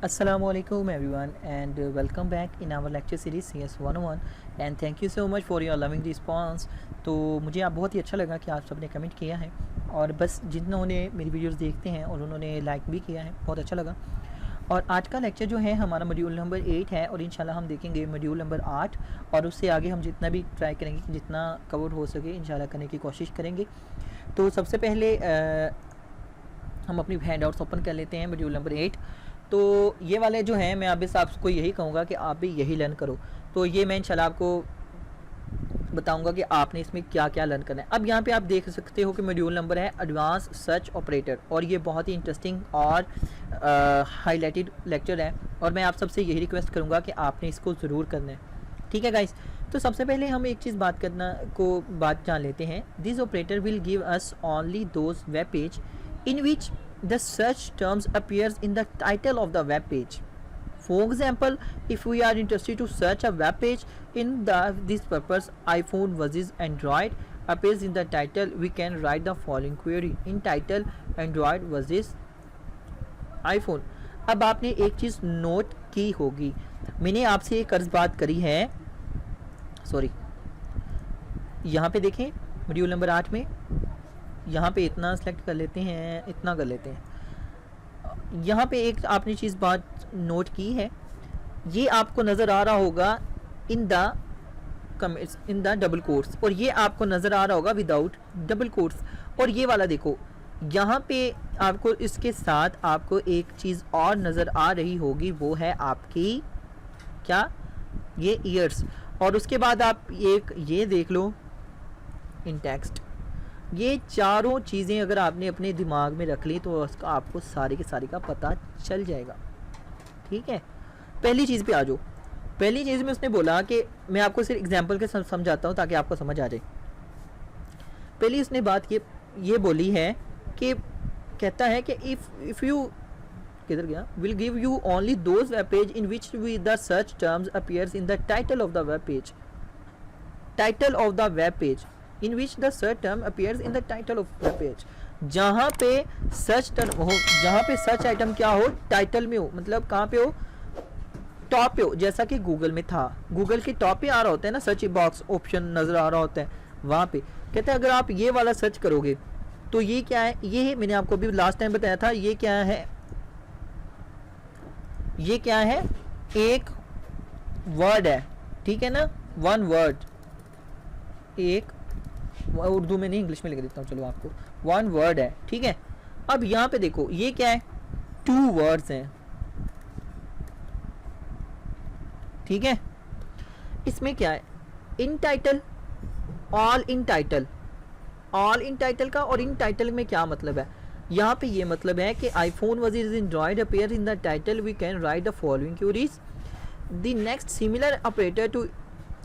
Assalamu alaikum everyone and welcome back in our lecture series CS 101 and thank you so much for your loving response। तो मुझे आप बहुत ही अच्छा लगा कि आप सबने कमेंट किया है और बस जिन्होंने मेरी वीडियोस देखते हैं और उन्होंने लाइक भी किया है, बहुत अच्छा लगा। और आज का लेक्चर जो है हमारा मॉड्यूल नंबर 8 है और इंशाल्लाह हम देखेंगे मॉड्यूल नंबर 8 और उससे आगे हम जितना भी ट्राई करेंगे कि जितना कवर हो सके इंशाल्लाह करने की कोशिश करेंगे। तो सबसे पहले हम अपनी हैंड आउट्स ओपन कर लेते हैं मॉड्यूल नंबर 8। तो ये वाले जो हैं मैं अभी आपको यही कहूँगा कि आप भी यही लर्न करो। तो ये मैं इंशाल्लाह आपको बताऊंगा कि आपने इसमें क्या क्या लर्न करना है। अब यहाँ पे आप देख सकते हो कि मॉड्यूल नंबर है एडवांस सर्च ऑपरेटर और ये बहुत ही इंटरेस्टिंग और हाईलाइटेड लेक्चर है और मैं आप सबसे यही रिक्वेस्ट करूँगा कि आपने इसको ज़रूर करना है। ठीक है गाइस, तो सबसे पहले हम एक चीज़ बात जान लेते हैं। This operator will give us only those web page in which the search terms appears in the title of the web page. For example, if we are interested to search a web page in this purpose iPhone versus Android appears in the title, we can write the following query in title Android versus iPhone। अब आपने एक चीज़ note की होगी, मैंने आपसे एक अर्ज बात करी है, सॉरी यहाँ पे देखें मॉड्यूल नंबर 8 में यहाँ पे इतना सेलेक्ट कर लेते हैं, इतना कर लेते हैं। यहाँ पे एक आपने चीज़ बात नोट की है, ये आपको नज़र आ रहा होगा इन द डबल कोट्स और ये आपको नज़र आ रहा होगा विदाउट डबल कोट्स। और ये वाला देखो, यहाँ पे आपको इसके साथ आपको एक चीज़ और नज़र आ रही होगी, वो है आपकी क्या, ये ईयर्स। और उसके बाद आप एक ये देख लो इन टेक्स्ट। ये चारों चीज़ें अगर आपने अपने दिमाग में रख ली तो उसका आपको सारी की सारी का पता चल जाएगा। ठीक है, पहली चीज़ पे आ जाओ। पहली चीज़ में उसने बोला कि मैं आपको सिर्फ एग्जांपल के समझाता हूँ ताकि आपको समझ आ जाए। पहली उसने बात ये बोली है कि कहता है कि इफ़ यू किधर गया, will give you only those web page in which we the search terms appears in the title of the web page. Title of the web page in which the search term appears in the title of the page। जहाँ पे search term हो, जहाँ पे search item क्या हो, title में हो, मतलब कहाँ पे हो, टॉप पे हो। जैसा कि गूगल में था, गूगल के टॉप पे आ रहा होता है ना, सर्च बॉक्स ऑप्शन नज़र आ रहा होता है वहाँ पे। कहते हैं अगर आप ये वाला सर्च करोगे तो ये क्या है, ये मैंने आपको भी लास्ट टाइम बताया था, ये क्या है, ये क्या है, एक वर्ड है। ठीक है ना, वन वर्ड, एक उर्दू में नहीं इंग्लिश में लिख देता हूँ, चलो आपको, वन वर्ड है। ठीक है, अब यहाँ पे देखो ये क्या है, टू वर्ड्स हैं। ठीक है, इसमें क्या है, इन title, all in title. All in title का और इन टाइटल में क्या मतलब है, यहाँ पे ये मतलब है कि iPhone versus Android appear in the title, we can write the following queries. The next similar operator to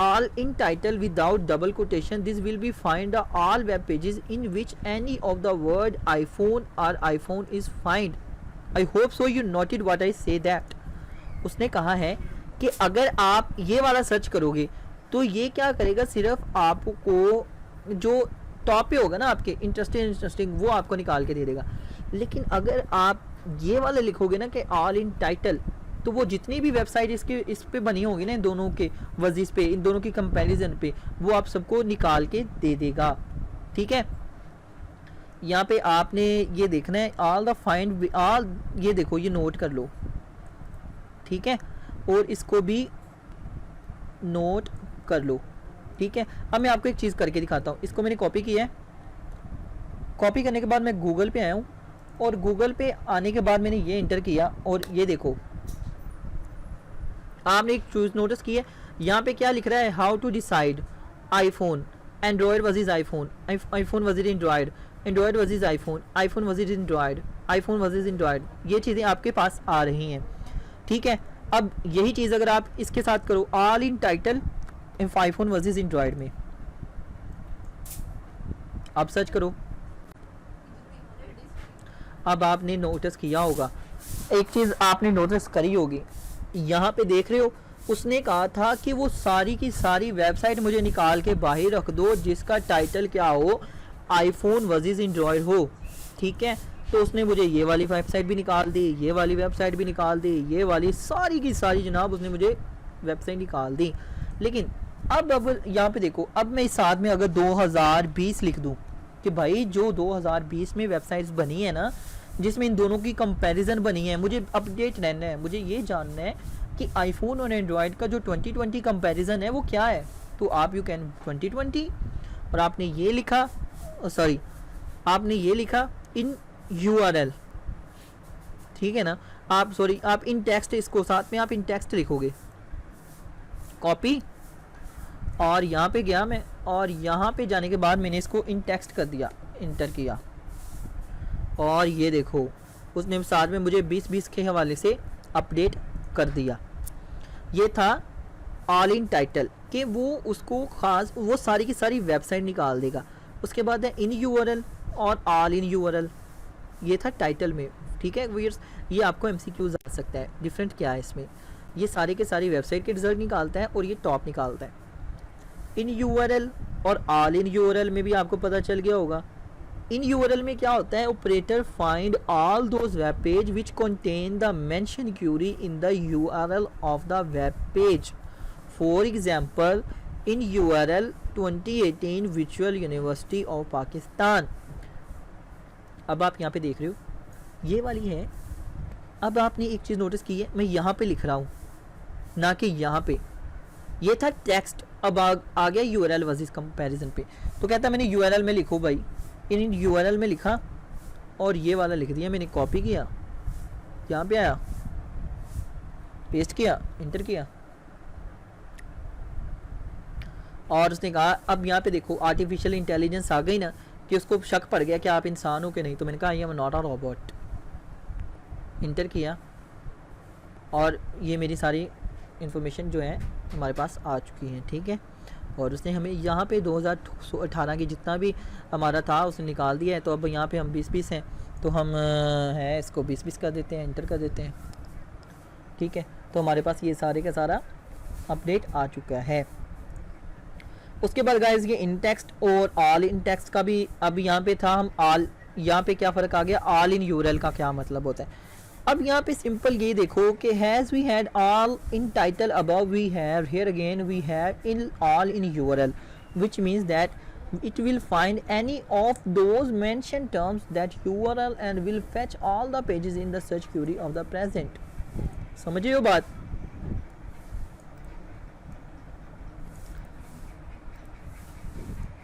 all in title without double quotation, this will be find the all web pages in which any of the word iPhone or iPhone is find। I hope so you noted what I say that। उसने कहा है कि अगर आप ये वाला search करोगे तो ये क्या करेगा, सिर्फ आपको जो टॉप पे होगा ना आपके इंटरेस्टिंग वो आपको निकाल के दे देगा। लेकिन अगर आप ये वाला लिखोगे ना कि ऑल इन टाइटल, तो वो जितनी भी वेबसाइट इस पे बनी होगी ना, इन दोनों के वजीज पे, इन दोनों की कंपैरिजन पे, वो आप सबको निकाल के दे देगा। ठीक है, यहाँ पे आपने ये देखना है ऑल द फाइंड ऑल, ये देखो ये नोट कर लो। ठीक है, और इसको भी नोट कर लो। ठीक है, अब मैं आपको एक चीज़ करके दिखाता हूँ। इसको मैंने कॉपी किया है, कॉपी करने के बाद मैं गूगल पे आया हूँ और गूगल पे आने के बाद मैंने ये इंटर किया और ये देखो आपने एक चीज़ नोटिस की है, यहाँ पे क्या लिख रहा है, how to decide iPhone Android versus iPhone, iPhone versus Android, Android versus iPhone, iPhone versus Android, iPhone versus Android. ये चीज़ें आपके पास आ रही हैं। ठीक है, अब यही चीज़ अगर आप इसके साथ करो, all in title iPhone versus Android में आप सर्च करो। अब आपने नोटिस किया होगा, एक चीज़ आपने नोटिस करी होगी, यहाँ पे देख रहे हो उसने कहा था कि वो सारी की सारी वेबसाइट मुझे निकाल के बाहर रख दो जिसका टाइटल क्या हो, आईफोन वर्सेस एंड्रॉयड हो। ठीक है, तो उसने मुझे ये वाली वेबसाइट भी निकाल दी, ये वाली वेबसाइट भी निकाल दी, ये वाली सारी की सारी जनाब उसने मुझे वेबसाइट निकाल दी। लेकिन अब यहाँ पे देखो, अब मैं इस साथ में अगर 2020 लिख दूँ कि भाई जो 2020 में वेबसाइट्स बनी है ना, जिसमें इन दोनों की कंपैरिजन बनी है, मुझे अपडेट रहना है, मुझे ये जानना है कि आईफोन और एंड्रॉयड का जो 2020 कंपैरिजन है वो क्या है। तो आप यू कैन 2020 और आपने ये लिखा, सॉरी आपने ये लिखा इन URL, ठीक है ना, आप सॉरी आप इन टेक्स्ट, इसको साथ में आप इन टेक्स्ट लिखोगे, कॉपी, और यहाँ पे गया मैं, और यहाँ पे जाने के बाद मैंने इसको इन टेक्स्ट कर दिया, इंटर किया, और ये देखो उसने साथ में मुझे 2020 के हवाले से अपडेट कर दिया। ये था ऑल इन टाइटल कि वो उसको ख़ास वो सारी की सारी वेबसाइट निकाल देगा। उसके बाद है इन URL और ऑल इन URL, ये था टाइटल में, ठीक है व्यूअर्स। ये आपको MCQs आ सकता है, डिफरेंट क्या है इसमें, ये सारे के सारी वेबसाइट के रिजल्ट निकालता है और ये टॉप निकालता है। इन URL और ऑल इन URL में भी आपको पता चल गया होगा। इन URL में क्या होता है, operator find all those web page which contain the mention query in the URL of the web page. For example in URL 2018 virtual university of Pakistan. अब आप यहाँ पे देख रहे हो ये वाली है। अब आपने एक चीज़ नोटिस की है, मैं यहाँ पे लिख रहा हूँ ना कि यहाँ पे, ये था टेक्स्ट, अब आ गया URL वर्सेस कंपैरिजन पे। तो कहता मैंने URL में लिखो भाई, इन URL में लिखा और ये वाला लिख दिया, मैंने कॉपी किया, यहाँ पे आया, पेस्ट किया, इंटर किया, और उसने कहा अब यहाँ पे देखो आर्टिफिशियल इंटेलिजेंस आ गई ना, कि उसको शक पड़ गया कि आप इंसान हो कि नहीं। तो मैंने कहा I am not a robot, inter किया, और ये मेरी सारी इन्फॉर्मेशन जो है हमारे पास आ चुकी है, ठीक है। और उसने हमें यहाँ पे 2018 की जितना भी हमारा था उसने निकाल दिया है। तो अब यहाँ पे हम 2020 हैं, तो हम है इसको 2020 कर देते हैं, इंटर कर देते हैं, ठीक है। तो हमारे पास ये सारे का सारा अपडेट आ चुका है। उसके बाद गाइस ये इन टेक्स्ट और ऑल इन टेक्स्ट का भी, अब यहाँ पे था हम ऑल, यहाँ पे क्या फ़र्क आ गया, ऑल इन URL का क्या मतलब होता है। अब यहाँ पे सिंपल ये देखो कि has we had all in title above, we have here again we have in all in URL, which means that it will find any of those mentioned terms that URL and will fetch all the pages in the search query of the present। समझिए वो बात।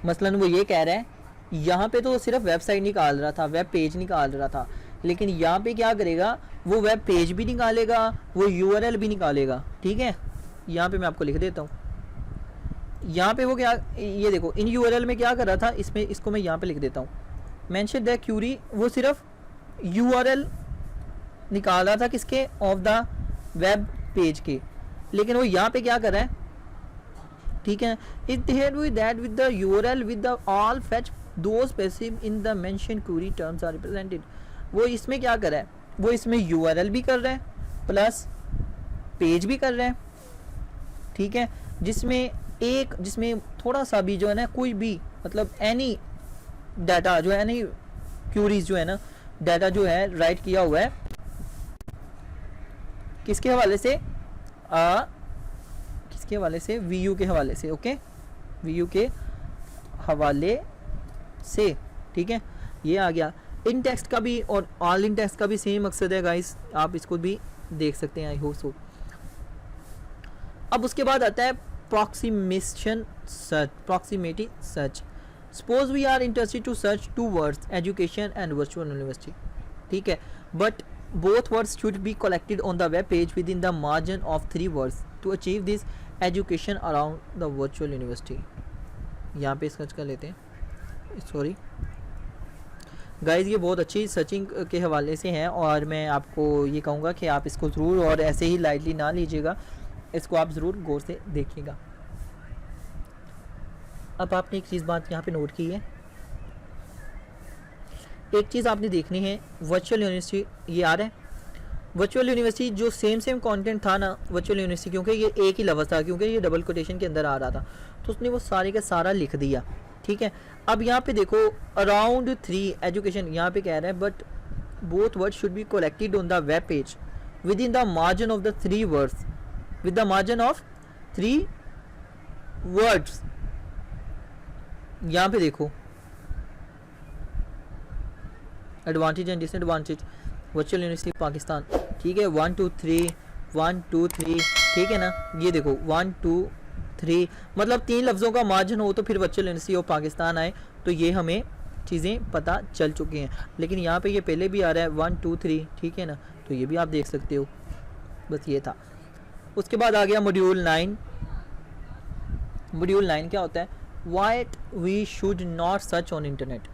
मसलन वो ये कह रहा है, यहाँ पे तो सिर्फ वेबसाइट निकाल रहा था, वेब पेज निकाल रहा था, लेकिन यहाँ पे क्या करेगा, वो वेब पेज भी निकालेगा, वो URL भी निकालेगा, ठीक है। यहाँ पे मैं आपको लिख देता हूँ, यहाँ पे वो क्या, ये देखो इन URL में क्या कर रहा था, इसमें इसको मैं यहाँ पे लिख देता हूँ, मेंशन द क्यूरी, वो सिर्फ URL निकाल रहा था किसके, ऑफ द वेब पेज के, लेकिन वो यहाँ पे क्या कर रहा है, ठीक है। It head with that with the URL with the all fetch those passive in the mention query terms are represented. वो इसमें क्या कर रहा है, वो इसमें URL भी कर रहा है प्लस पेज भी कर रहा है, ठीक है। जिसमें थोड़ा सा भी जो है ना, कोई भी मतलब एनी डाटा जो है, एनी क्यूरीज जो है ना, डाटा जो है राइट किया हुआ है किसके हवाले से, किसके हवाले से, VU के हवाले से, ओके, VU के हवाले से, ठीक है। ये आ गया। इन टेक्स्ट का भी और ऑल इन टेक्स्ट का भी सेम मकसद है गाइस, आप इसको भी देख सकते हैं, आई होप सो। अब उसके बाद आता है proximity search, proximity search. Suppose we are interested to search 2 words, education and virtual university, ठीक है, but both words should be collected on the web page within the margin of 3 words to achieve this education around the virtual university। यहाँ पे search कर लेते हैं, sorry guys ये बहुत अच्छी सर्चिंग के हवाले से हैं, और मैं आपको ये कहूँगा कि आप इसको ज़रूर, और ऐसे ही लाइटली ना लीजिएगा, इसको आप ज़रूर गौर से देखिएगा। अब आपने एक चीज़ बात यहाँ पे नोट की है, एक चीज़ आपने देखनी है, वर्चुअल यूनिवर्सिटी ये आ रहा है, वर्चुअल यूनिवर्सिटी जो सेम कंटेंट था ना वर्चुअल यूनिवर्सिटी, क्योंकि ये एक ही लफ्ज़ था, क्योंकि ये डबल कोटेशन के अंदर आ रहा था, तो उसने वो सारे का सारा लिख दिया, ठीक है। अब यहाँ पे देखो अराउंड 3 एजुकेशन यहाँ पे कह रहा है, but both words should be collected on the web page within the margin of the 3 words, with the margin of 3 words. यहाँ पे देखो advantage and disadvantage virtual university Pakistan, ठीक है, 1 2 3 1 2 3, ठीक है ना। ये देखो 1 2 3 मतलब 3 लफ्ज़ों का मार्जिन हो तो फिर वर्चुअल यूनिवर्सिटी ऑफ पाकिस्तान आए, तो ये हमें चीज़ें पता चल चुकी हैं। लेकिन यहाँ पे ये पहले भी आ रहा है 1 2 3, ठीक है ना, तो ये भी आप देख सकते हो। बस ये था। उसके बाद आ गया मॉड्यूल 9। मॉड्यूल 9 क्या होता है? What we should not search on internet,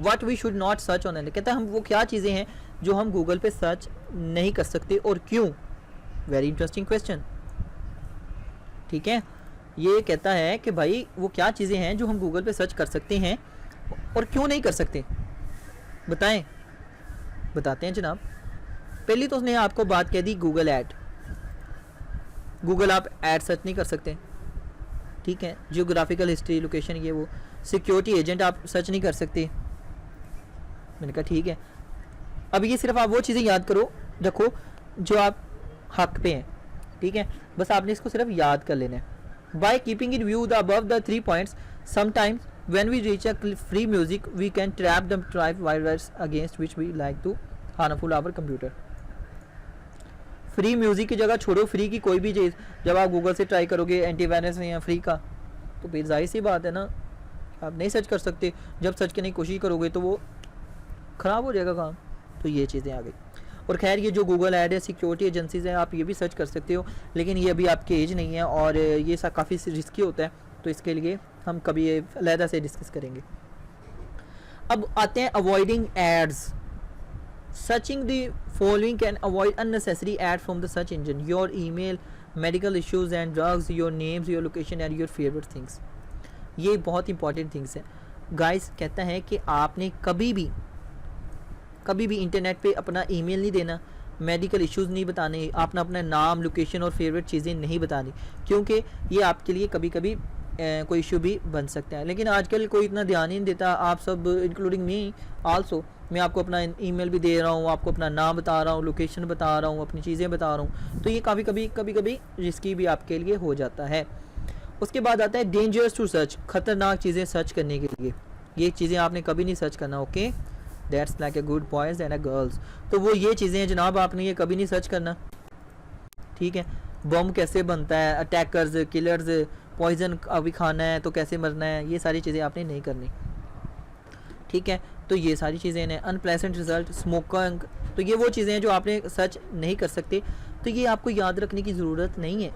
what we should not search on internet. कहता है हम वो क्या चीज़ें हैं जो हम गूगल पे सर्च नहीं कर सकते और क्यों। वेरी इंटरेस्टिंग क्वेश्चन, ठीक है। ये कहता है कि भाई वो क्या चीज़ें हैं जो हम गूगल पे सर्च कर सकते हैं और क्यों नहीं कर सकते, बताएं। बताते हैं जनाब। पहली तो उसने आपको बात कह दी गूगल ऐड। गूगल आप ऐड सर्च नहीं कर सकते, ठीक है। जियोग्राफिकल हिस्ट्री, लोकेशन, ये वो। सिक्योरिटी एजेंट आप सर्च नहीं कर सकते। मैंने कहा ठीक है। अब ये सिर्फ आप वो चीज़ें याद करो रखो जो आप हक पे हैं, ठीक है। बस आपने इसको सिर्फ याद कर लेना है। By keeping in view the above the 3 points sometimes when we reach a free music we can trap the tribe virus against which we like to harmful our computer. Free music की जगह छोड़ो, free की कोई भी चीज़ जब आप Google से try करोगे एंटीवायरस या फ्री का, तो फिर जाहिर सी बात है ना आप नहीं सर्च कर सकते। जब सर्च करने की कोशिश करोगे तो वो ख़राब हो जाएगा काम। तो ये चीज़ें आ गई। और खैर ये जो गूगल ऐड है, सिक्योरिटी एजेंसीज हैं, आप ये भी सर्च कर सकते हो, लेकिन ये अभी आपकी एज नहीं है और ये काफ़ी रिस्की होता है, तो इसके लिए हम कभी ये अलहदा से डिस्कस करेंगे। अब आते हैं avoiding ads. Searching the following can avoid unnecessary ad from the search engine, your email, medical issues and drugs, your names, your location and your favourite things. ये बहुत इंपॉर्टेंट थिंग्स हैं गाइस। कहता है कि आपने कभी भी इंटरनेट पे अपना ईमेल नहीं देना, मेडिकल इश्यूज़ नहीं बताने, आपने अपना नाम, लोकेशन और फेवरेट चीज़ें नहीं बतानी, क्योंकि ये आपके लिए कभी कभी कोई इशू भी बन सकता है। लेकिन आजकल कोई इतना ध्यान ही नहीं देता। आप सब इंक्लूडिंग मी आल्सो, मैं आपको अपना ईमेल भी दे रहा हूँ, आपको अपना नाम बता रहा हूँ, लोकेशन बता रहा हूँ, अपनी चीज़ें बता रहा हूँ, तो ये कभी कभी रिस्की भी आपके लिए हो जाता है। उसके बाद आता है डेंजरस टू सर्च, ख़तरनाक चीज़ें सर्च करने के लिए। ये चीज़ें आपने कभी नहीं सर्च करना, okay. That's like a good boys and a girls. तो वो ये चीज़ें हैं जनाब, आपने ये कभी नहीं सर्च करना, ठीक है। बम कैसे बनता है, अटैकर्स, किलर्स, पॉइजन अभी खाना है तो कैसे मरना है, ये सारी चीज़ें आपने नहीं करनी, ठीक है। तो ये सारी चीज़ें हैं। अनप्लेजेंट रिजल्ट, स्मोकिंग, तो ये वो चीज़ें हैं जो आपने सर्च नहीं कर सकते। तो ये आपको याद रखने की ज़रूरत नहीं है।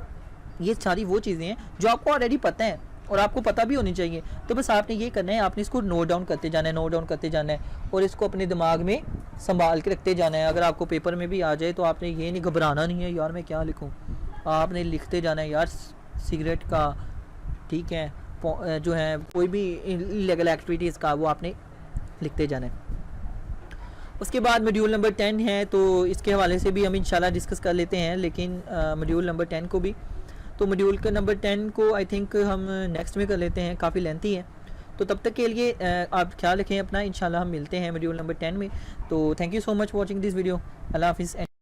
ये सारी वो चीज़ें हैं जो आपको ऑलरेडी पता है और आपको पता भी होनी चाहिए। तो बस आपने ये करना है, आपने इसको नोट डाउन करते जाना है, नोट डाउन करते जाना है और इसको अपने दिमाग में संभाल के रखते जाना है। अगर आपको पेपर में भी आ जाए तो आपने ये नहीं घबराना नहीं है यार मैं क्या लिखूं, आपने लिखते जाना है यार सिगरेट का, ठीक है, जो है कोई भी इलीगल एक्टिविटीज़ का, वो आपने लिखते जाना है। उसके बाद मॉड्यूल नंबर 10 है, तो इसके हवाले से भी हम इंशाल्लाह डिस्कस कर लेते हैं, लेकिन मॉड्यूल नंबर 10 को भी, तो मॉड्यूल का नंबर 10 को आई थिंक हम नेक्स्ट में कर लेते हैं, काफ़ी लेंथी है। तो तब तक के लिए आप ख्याल रखें अपना, इंशाल्लाह हम मिलते हैं मॉड्यूल नंबर 10 में। तो thank you so much watching this video. अल्लाह हाफिज़।